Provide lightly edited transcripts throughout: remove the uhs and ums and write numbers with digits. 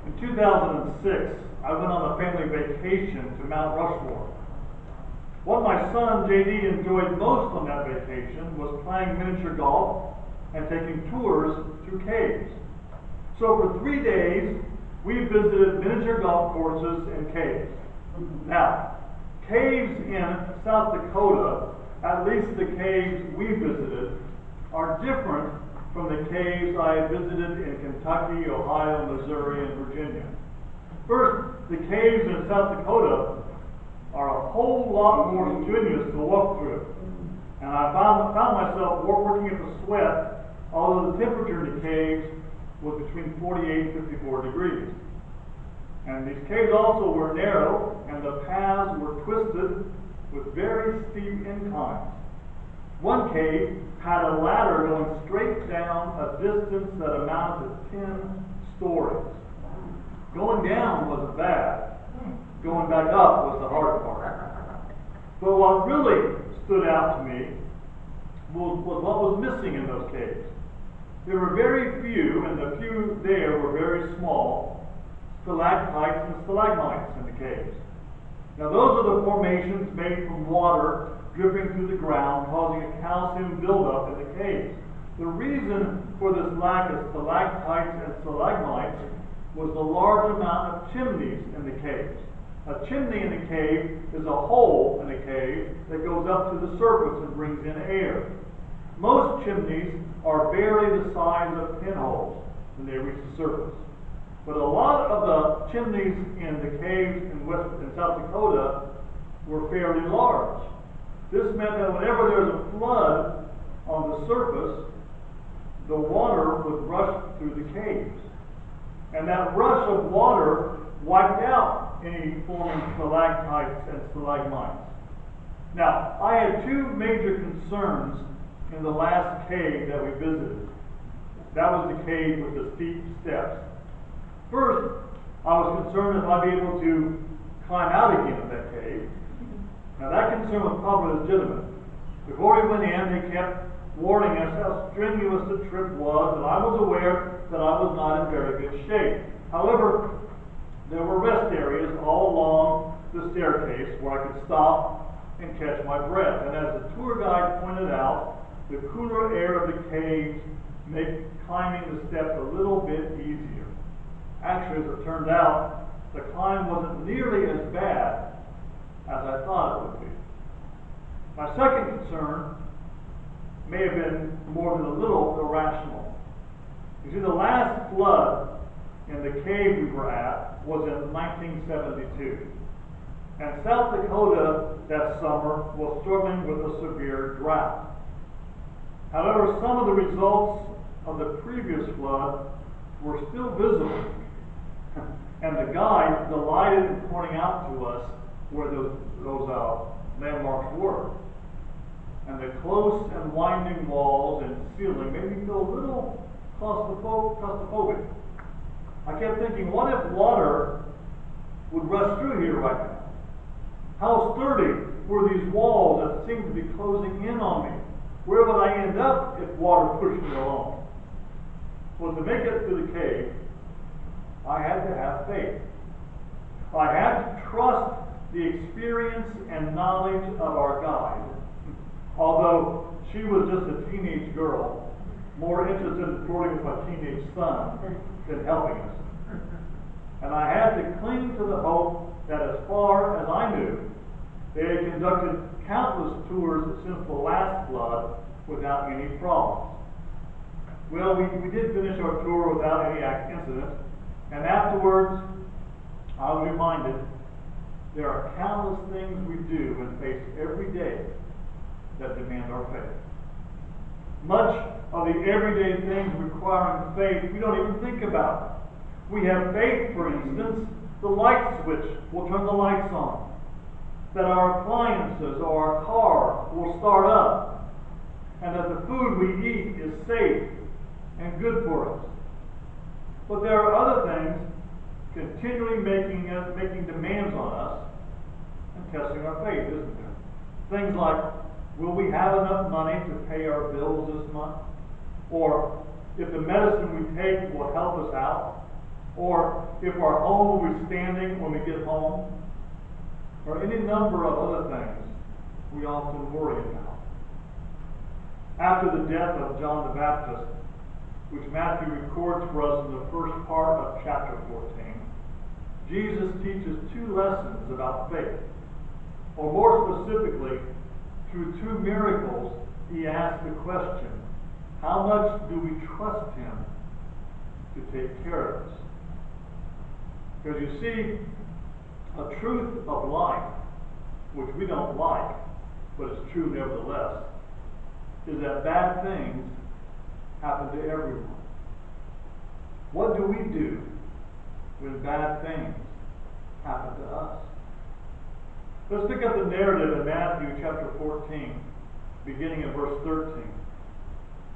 In 2006, I went on a family vacation to Mount Rushmore. What my son JD enjoyed most on that vacation was playing miniature golf and taking tours through caves. So for 3 days, we visited miniature golf courses and caves. Now, caves in South Dakota, at least the caves we visited, are different from the caves I had visited in Kentucky, Ohio, Missouri, and Virginia. First, the caves in South Dakota are a whole lot more strenuous to walk through. And I found myself working up a sweat, although the temperature in the caves was between 48 and 54 degrees. And these caves also were narrow, and the paths were twisted with very steep inclines. One cave had a ladder going straight down a distance that amounted to 10 stories. Going down wasn't bad. Going back up was the hard part. But what really stood out to me was what was missing in those caves. There were very few, and the few there were very small, stalactites and stalagmites in the caves. Now those are the formations made from water dripping through the ground, causing a calcium buildup in the caves. The reason for this lack of stalactites and stalagmites was the large amount of chimneys in the caves. A chimney in a cave is a hole in a cave that goes up to the surface and brings in air. Most chimneys are barely the size of pinholes when they reach the surface. But a lot of the chimneys in the caves in South Dakota were fairly large. This meant that whenever there was a flood on the surface, the water would rush through the caves. And that rush of water wiped out any forming stalactites and stalagmites. Now, I had two major concerns in the last cave that we visited. That was the cave with the steep steps. First, I was concerned if I'd be able to climb out again of that cave. Now that concern was probably legitimate. Before we went in, they kept warning us how strenuous the trip was, and I was aware that I was not in very good shape. However, there were rest areas all along the staircase where I could stop and catch my breath. And as the tour guide pointed out, the cooler air of the caves made climbing the steps a little bit easier. Actually, as it turned out, the climb wasn't nearly as bad as I thought it would be. My second concern may have been more than a little irrational. You see, the last flood in the cave we were at was in 1972. And South Dakota that summer was struggling with a severe drought. However, some of the results of the previous flood were still visible. And the guide delighted in pointing out to us where those landmarks were. And the close and winding walls and ceiling made me feel a little claustrophobic. I kept thinking, what if water would rush through here right now? How sturdy were these walls that seemed to be closing in on me? Where would I end up if water pushed me along? Well, to make it through the cave, I had to have faith. I had to trust the experience and knowledge of our guide, although she was just a teenage girl, more interested in flirting with my teenage son than helping us. And I had to cling to the hope that as far as I knew, they had conducted countless tours since the last flood without any problems. Well, we did finish our tour without any incident, and afterwards, I was reminded there are countless things we do and face every day that demand our faith. Much of the everyday things requiring faith we don't even think about. We have faith, for instance, the light switch will turn the lights on, that our appliances or our car will start up, and that the food we eat is safe and good for us. But there are other things continually making demands on us and testing our faith, isn't there? Things like, will we have enough money to pay our bills this month? Or if the medicine we take will help us out? or if our home will be standing when we get home, or any number of other things we often worry about. After the death of John the Baptist, which Matthew records for us in the first part of chapter 14, Jesus teaches two lessons about faith. Or more specifically, through two miracles, he asks the question, how much do we trust him to take care of us? Because you see, a truth of life, which we don't like, but it's true nevertheless, is that bad things happen to everyone. What do we do when bad things happen to us? Let's pick up the narrative in Matthew chapter 14, beginning in verse 13.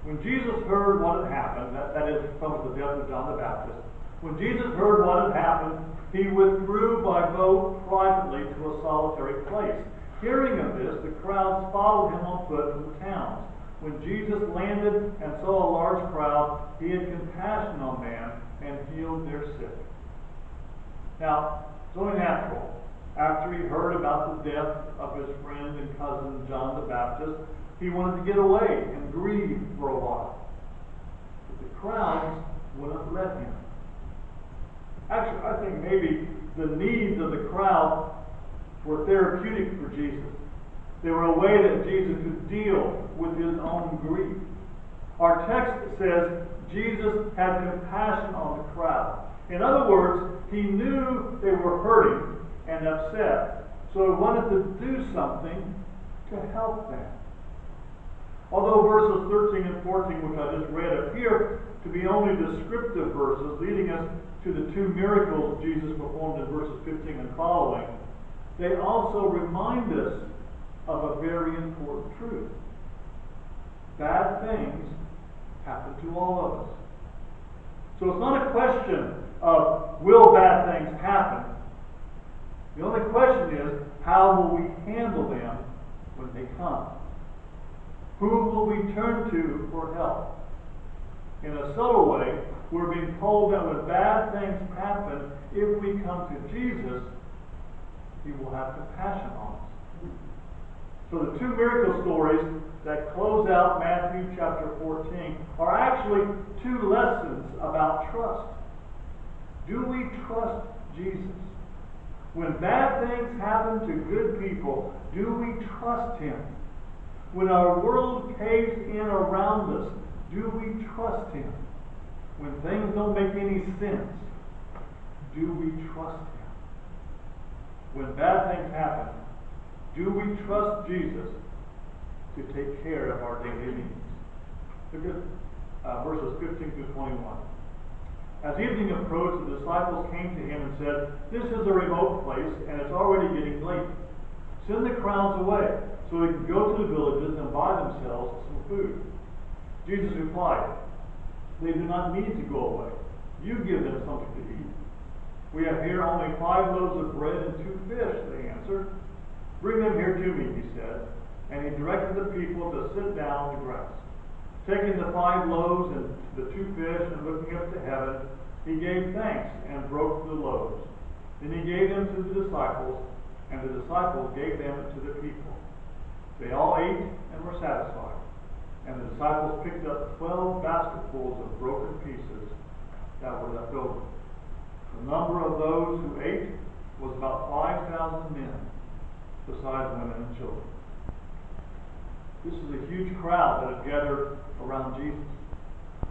When Jesus heard what had happened, that is from the death of John the Baptist, when Jesus heard what had happened, he withdrew by boat privately to a solitary place. Hearing of this, the crowds followed him on foot from the towns. When Jesus landed and saw a large crowd, he had compassion on them and healed their sick. Now, it's only natural. After he heard about the death of his friend and cousin John the Baptist, he wanted to get away and grieve for a while. But the crowds wouldn't let him. Actually, I think maybe the needs of the crowd were therapeutic for Jesus. They were a way that Jesus could deal with his own grief. Our text says Jesus had compassion on the crowd. In other words, he knew they were hurting and upset, so he wanted to do something to help them. Although verses 13 and 14, which I just read, appear to be only descriptive verses, leading us to the two miracles Jesus performed in verses 15 and following, they also remind us of a very important truth. Bad things happen to all of us. So it's not a question of will bad things happen. The only question is, how will we handle them when they come? Who will we turn to for help? In a subtle way, we're being told that when bad things happen, if we come to Jesus, he will have compassion on us. So the two miracle stories that close out Matthew chapter 14 are actually two lessons about trust. Do we trust Jesus? When bad things happen to good people, do we trust him? When our world caves in around us, do we trust him? When things don't make any sense, do we trust him? When bad things happen, do we trust Jesus to take care of our daily needs? Look at verses 15 through 21. As evening approached, the disciples came to him and said, "This is a remote place, and it's already getting late. Send the crowds away, so they can go to the villages and buy themselves some food." Jesus replied, "They do not need to go away. You give them something to eat." "We have here only 5 loaves of bread and 2 fish," they answered. "Bring them here to me," he said, and he directed the people to sit down on the grass. Taking the 5 loaves and the 2 fish and looking up to heaven, he gave thanks and broke the loaves. Then he gave them to the disciples, and the disciples gave them to the people. They all ate and were satisfied. And the disciples picked up 12 basketfuls of broken pieces that were left over. The number of those who ate was about 5,000 men, besides women and children. This is a huge crowd that had gathered around Jesus.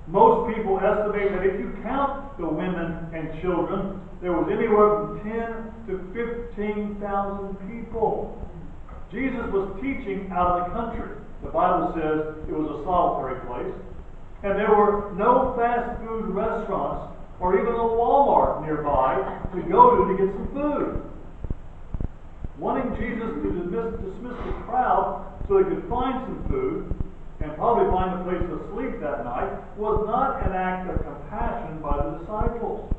Most people estimate that if you count the women and children, there was anywhere from 10 to 15,000 people. Jesus was teaching out of the country. The Bible says it was a solitary place, and there were no fast food restaurants or even a Walmart nearby to go to get some food. Wanting Jesus to dismiss the crowd so they could find some food and probably find a place to sleep that night was not an act of compassion by the disciples.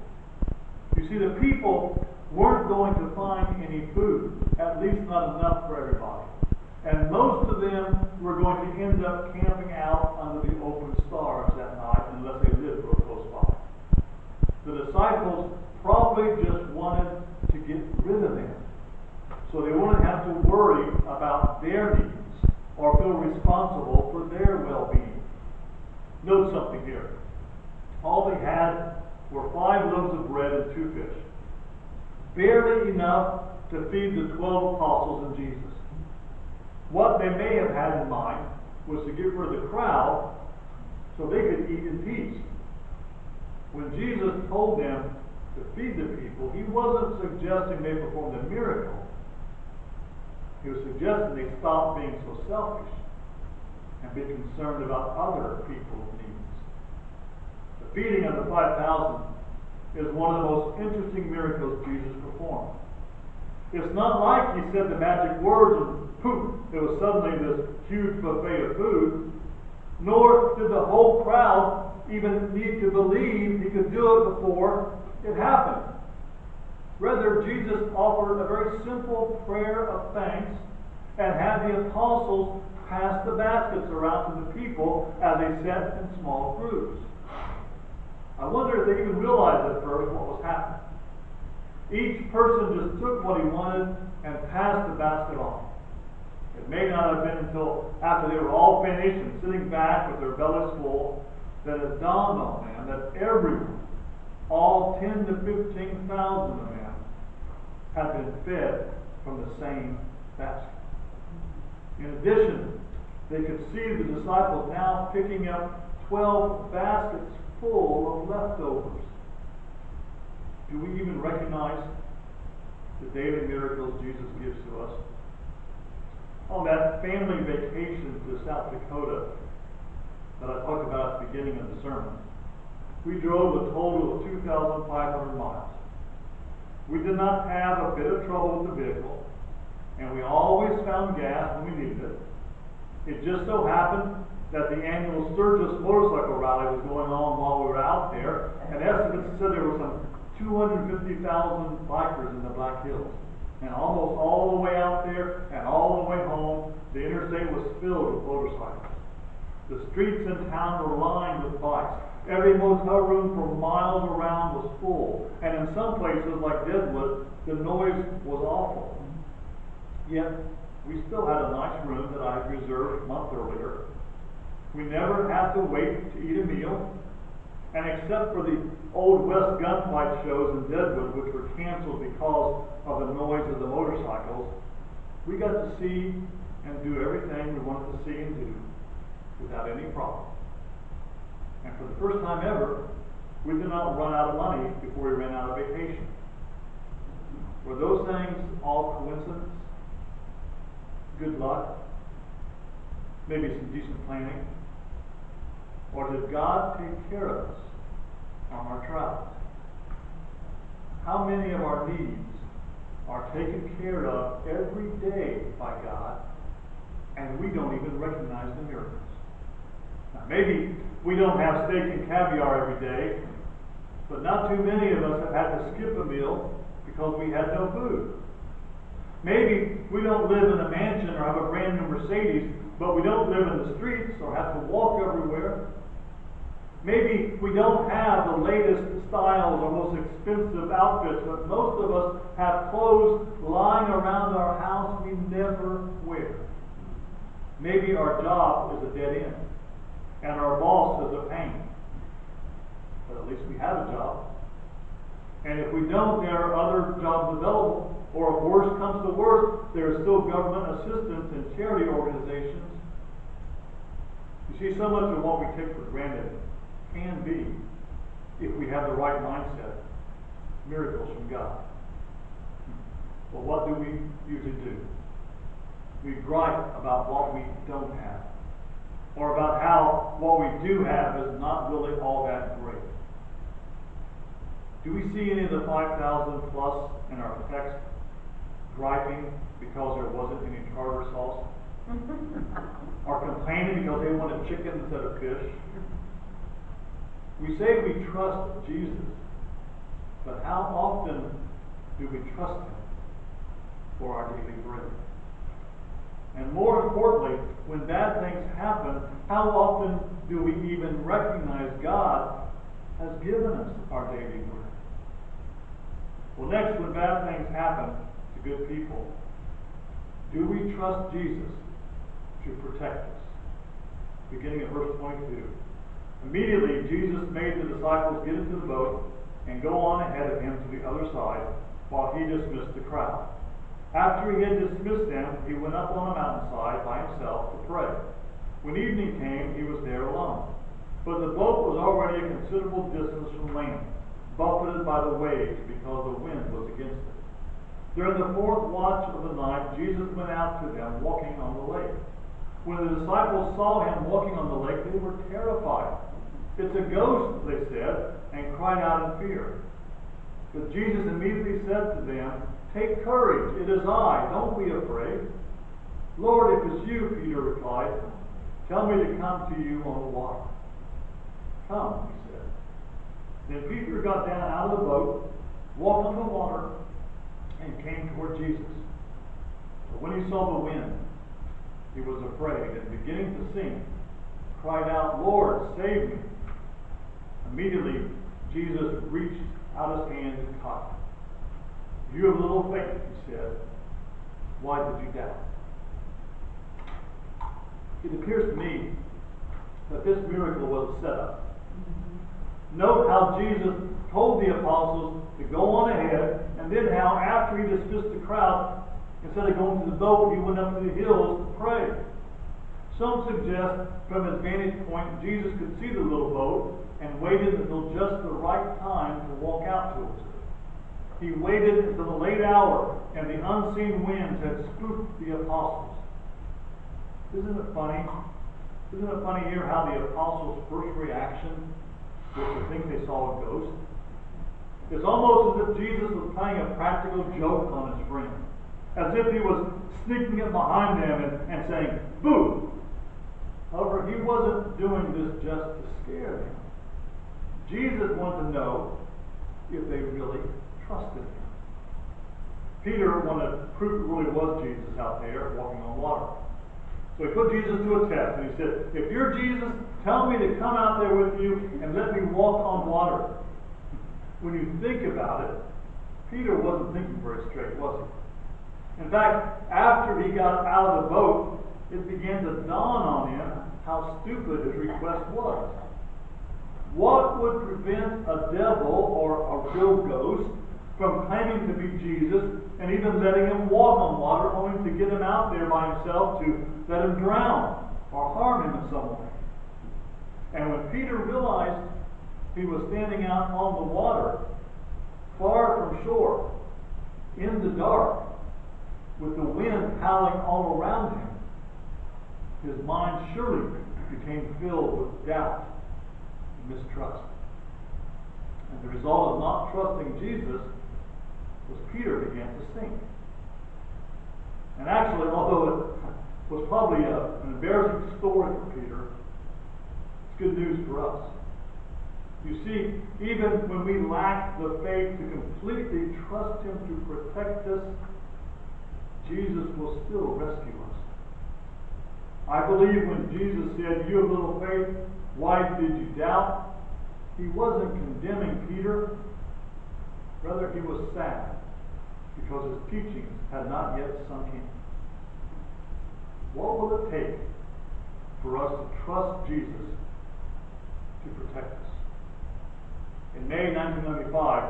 You see, the people weren't going to find any food, at least not enough for everybody. And most of them were going to end up camping out under the open stars that night unless they lived real close by. the disciples probably just wanted to get rid of them, so they wouldn't have to worry about their needs or feel responsible for their well-being. Note something here. All they had were 5 loaves of bread and 2 fish. Barely enough to feed the 12 apostles and Jesus. What they may have had in mind was to get rid of the crowd so they could eat in peace. When Jesus told them to feed the people, he wasn't suggesting they performed a miracle. He was suggesting they stop being so selfish and be concerned about other people's needs. The feeding of the 5,000 is one of the most interesting miracles Jesus performed. It's not like he said the magic words and poof, it was suddenly this huge buffet of food, nor did the whole crowd even need to believe he could do it before it happened. Rather, Jesus offered a very simple prayer of thanks and had the apostles pass the baskets around to the people as they sat in small groups. I wonder if they even realized at first what was happening. Each person just took what he wanted and passed the basket on. It may not have been until after they were all finished and sitting back with their bellies full that it dawned on them that everyone, all 10 to 15,000 of them, had been fed from the same basket. In addition, they could see the disciples now picking up 12 baskets full of leftovers. Do we even recognize the daily miracles Jesus gives to us? On that family vacation to South Dakota that I talked about at the beginning of the sermon, we drove a total of 2,500 miles. We did not have a bit of trouble with the vehicle, and we always found gas when we needed it. It just so happened that the annual Sturgis motorcycle rally was going on while we were out there, and estimates said there were some 250,000 bikers in the Black Hills. And almost all the way out there and all the way home, the interstate was filled with motorcycles. The streets in town were lined with bikes. Every motel room for miles around was full. And in some places, like Deadwood, the noise was awful. Yet, we still had a nice room that I had reserved a month earlier. We never had to wait to eat a meal. And except for the Old West gunfight shows in Deadwood, which were canceled because of the noise of the motorcycles, we got to see and do everything we wanted to see and do without any problem. And for the first time ever, we did not run out of money before we ran out of vacation. Were those things all coincidence? Good luck? Maybe some decent planning? Or did God take care of us on our travels? How many of our needs are taken care of every day by God, and we don't even recognize the miracles? Now, maybe we don't have steak and caviar every day, but not too many of us have had to skip a meal because we had no food. Maybe we don't live in a mansion or have a brand new Mercedes, but we don't live in the streets or have to walk everywhere. Maybe we don't have the latest styles or most expensive outfits, but most of us have clothes lying around our house we never wear. Maybe our job is a dead end, and our boss is a pain. But at least we have a job. And if we don't, there are other jobs available. Or if worse comes to worse, there is still government assistance and charity organizations. You see, so much of what we take for granted can be, if we have the right mindset, miracles from God. But what do we usually do? We gripe about what we don't have, or about how what we do have is not really all that great. Do we see any of the 5,000 plus in our text griping because there wasn't any tartar sauce? Or complaining because they wanted chicken instead of fish? We say we trust Jesus, but how often do we trust Him for our daily bread? And more importantly, when bad things happen, how often do we even recognize God has given us our daily bread. Well, next, when bad things happen to good people, do we trust Jesus to protect us? Beginning at verse 22. Immediately, Jesus made the disciples get into the boat and go on ahead of him to the other side while he dismissed the crowd. After he had dismissed them, he went up on a mountainside by himself to pray. When evening came, he was there alone. But the boat was already a considerable distance from land, buffeted by the waves because the wind was against it. During the fourth watch of the night, Jesus went out to them walking on the lake. When the disciples saw him walking on the lake, they were terrified. "It's a ghost," they said, and cried out in fear. But Jesus immediately said to them, "Take courage, it is I, don't be afraid." "Lord, if it's you," Peter replied, "tell me to come to you on the water." "Come," he said. Then Peter got down out of the boat, walked on the water, and came toward Jesus. But when he saw the wind, he was afraid, and beginning to sink, cried out, "Lord, save me." Immediately, Jesus reached out his hand and caught him. "You have little faith," he said. "Why did you doubt?" It appears to me that this miracle was a setup. Note how Jesus told the apostles to go on ahead, and then how after he dismissed the crowd, instead of going to the boat, he went up to the hills to pray. Some suggest from his vantage point Jesus could see the little boat and waited until just the right time to walk out towards it. He waited until the late hour and the unseen winds had spooked the apostles. Isn't it funny? Isn't it funny here how the apostles' first reaction was to think they saw a ghost? It's almost as if Jesus was playing a practical joke on his friend, as if he was sneaking up behind them and saying, "Boo!" However, he wasn't doing this just to scare them. Jesus wanted to know if they really trusted him. Peter wanted to prove it really was Jesus out there walking on water. So he put Jesus to a test, and he said, "If you're Jesus, tell me to come out there with you and let me walk on water." When you think about it, Peter wasn't thinking very straight, was he? In fact, after he got out of the boat, it began to dawn on him how stupid his request was. What would prevent a devil or a real ghost from claiming to be Jesus and even letting him walk on water, only to get him out there by himself to let him drown or harm him in some way? And when Peter realized he was standing out on the water, far from shore, in the dark, with the wind howling all around him, his mind surely became filled with doubt and mistrust. And the result of not trusting Jesus was Peter began to sink. And actually, although it was probably an embarrassing story for Peter, it's good news for us. You see, even when we lack the faith to completely trust him to protect us, Jesus will still rescue us. I believe when Jesus said, "You have little faith, why did you doubt?" he wasn't condemning Peter. Rather, he was sad because his teachings had not yet sunk in. What will it take for us to trust Jesus to protect us? In May 1995,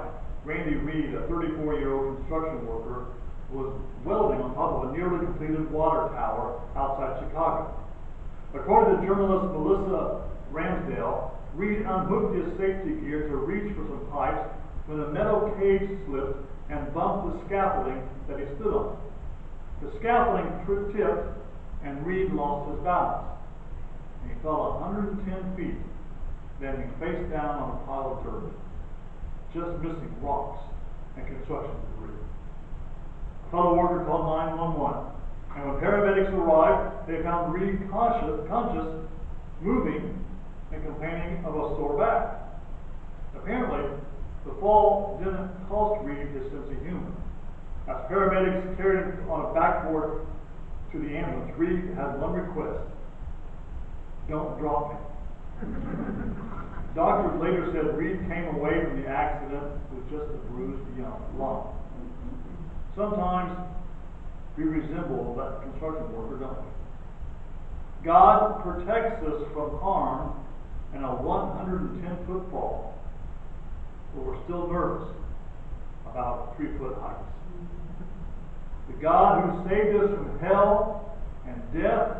Randy Reed, a 34-year-old construction worker, was welding on top of a nearly completed water tower outside Chicago. According to journalist Melissa Ramsdale, Reed unhooked his safety gear to reach for some pipes when a metal cage slipped and bumped the scaffolding that he stood on. The scaffolding tipped, and Reed lost his balance. And he fell 110 feet, landing face down on a pile of dirt, just missing rocks and construction debris. A fellow worker called 911, and when paramedics arrived, they found Reed conscious, moving, and complaining of a sore back. Apparently, the fall didn't cost Reed his sense of humor. As paramedics carried him on a backboard to the ambulance, Reed had one request: "Don't drop me." Doctors later said Reed came away from the accident with just a bruised lung. Sometimes we resemble that construction worker, don't we? God protects us from harm in a 110-foot fall, but we're still nervous about 3-foot heights. The God who saved us from hell and death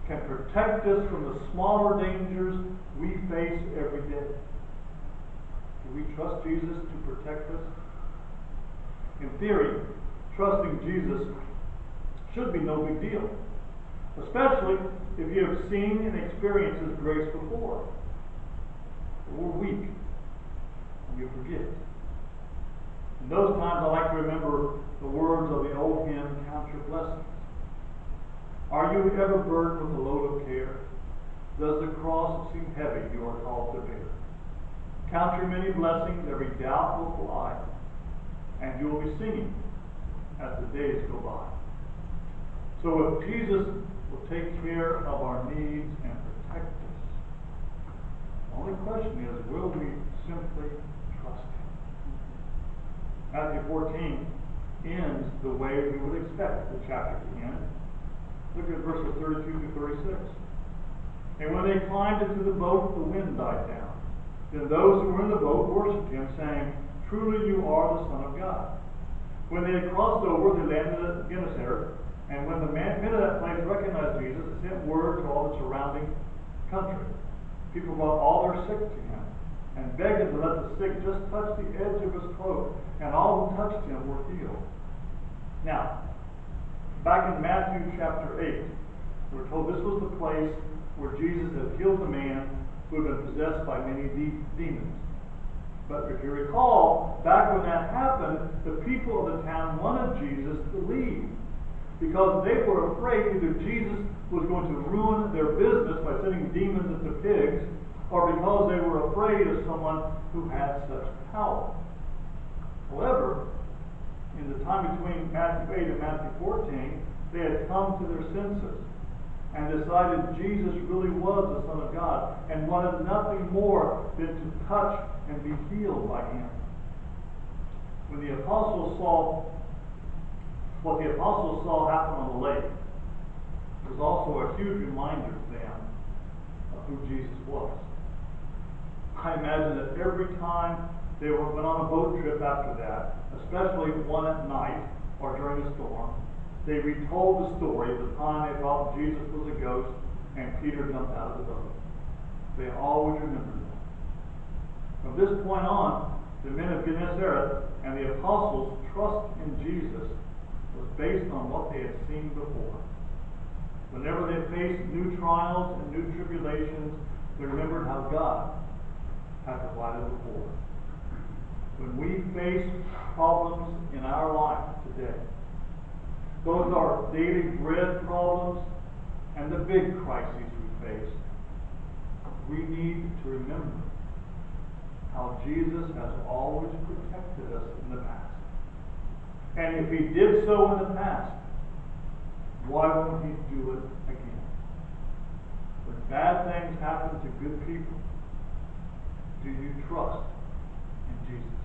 can protect us from the smaller dangers we face every day. Do we trust Jesus to protect us? In theory, trusting Jesus should be no big deal, especially if you have seen and experienced His grace before. But we're weak, and we forget. In those times, I like to remember the words of the old hymn, "Count Your Blessings." Are you ever burdened with a load of care? Does the cross seem heavy you are called to bear? Count your many blessings, every doubt will fly, and you will be singing as the days go by. So if Jesus will take care of our needs and protect us, the only question is, will we simply trust Him? Matthew 14 ends the way we would expect the chapter to end. Look at verses 32 through 36. And when they climbed into the boat, the wind died down. Then those who were in the boat worshipped Him, saying, "Truly you are the Son of God." When they had crossed over, they landed at Gennesaret. And when the men of that place recognized Jesus, they sent word to all the surrounding country. People brought all their sick to Him and begged Him to let the sick just touch the edge of His cloak, and all who touched Him were healed. Now, back in Matthew chapter 8, we're told this was the place where Jesus had healed the man who had been possessed by many demons. But if you recall, back when that happened, the people of the town wanted Jesus to leave, because they were afraid either Jesus was going to ruin their business by sending demons into pigs, or because they were afraid of someone who had such power. However, in the time between Matthew 8 and Matthew 14, they had come to their senses and decided Jesus really was the Son of God and wanted nothing more than to touch and be healed by Him. When the apostles saw what the apostles saw happen on the lake, it was also a huge reminder to them of who Jesus was. I imagine that every time they went on a boat trip after that, especially one at night or during a storm, they retold the story of the time they thought Jesus was a ghost and Peter jumped out of the boat. They always remembered that. From this point on, the men of Gennesaret and the apostles' trust in Jesus was based on what they had seen before. Whenever they faced new trials and new tribulations, they remembered how God had provided before. When we face problems in our life today, both our daily bread problems and the big crises we face, we need to remember how Jesus has always protected us in the past. And if He did so in the past, why won't He do it again? When bad things happen to good people, do you trust in Jesus?